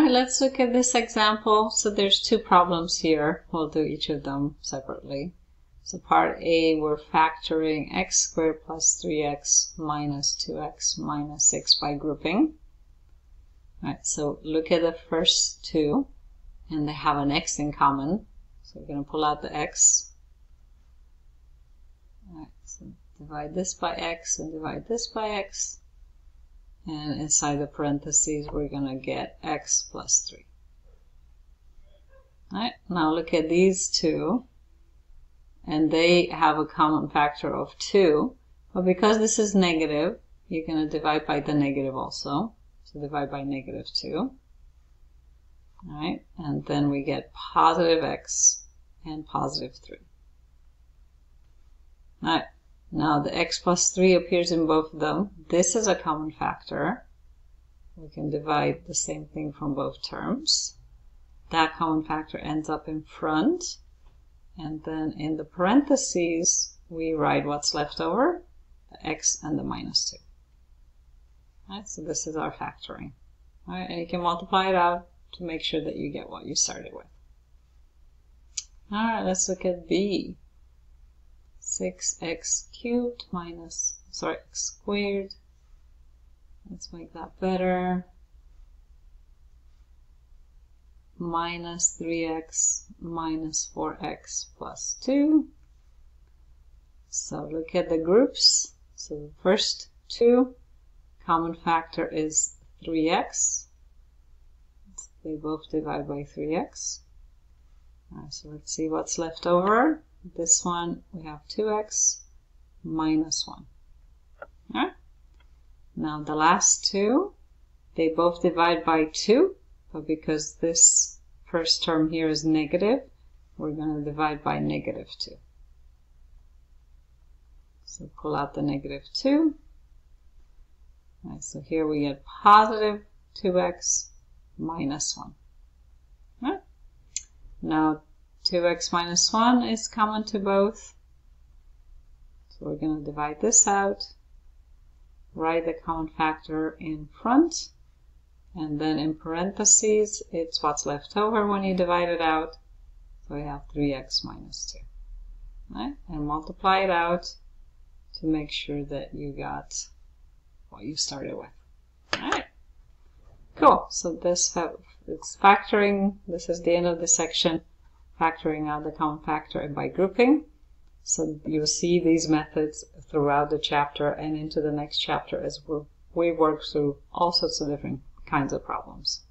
Alright, let's look at this example. So there's two problems here. We'll do each of them separately. So part A, we're factoring x squared plus 3x minus 2x minus 6 by grouping. Alright, so look at the first two, and they have an x in common. So we're going to pull out the x. Alright, so divide this by x and divide this by x. And inside the parentheses, we're going to get x plus 3. Alright, now look at these two. And they have a common factor of 2. But because this is negative, you're going to divide by the negative also. So divide by negative 2. Alright, and then we get positive x and positive 3. Alright, now the x plus 3 appears in both of them. This is a common factor. We can divide the same thing from both terms. That common factor ends up in front. And then in the parentheses, we write what's left over, the x and the minus 2. Alright, so this is our factoring. Alright, and you can multiply it out to make sure that you get what you started with. Alright, let's look at B. 6x cubed minus, x squared. Let's make that better. Minus 3x minus 4x plus 2. So look at the groups. So the first two, common factor is 3x. They both divide by 3x. Alright, so let's see what's left over. This one, we have 2x minus 1. Alright. Now the last two, they both divide by 2. But because this first term here is negative, we're going to divide by negative 2. So pull out the negative 2. Right, so here we get positive 2x minus 1. Right. Now 2x minus 1 is common to both. So we're going to divide this out, write the common factor in front. And then in parentheses, it's what's left over when you divide it out. So we have 3x minus 2. Right? And multiply it out to make sure that you got what you started with. Alright. Cool. So this it's factoring. This is the end of the section. Factoring out the common factor and by grouping. So you'll see these methods throughout the chapter and into the next chapter as we work through all sorts of different kinds of problems.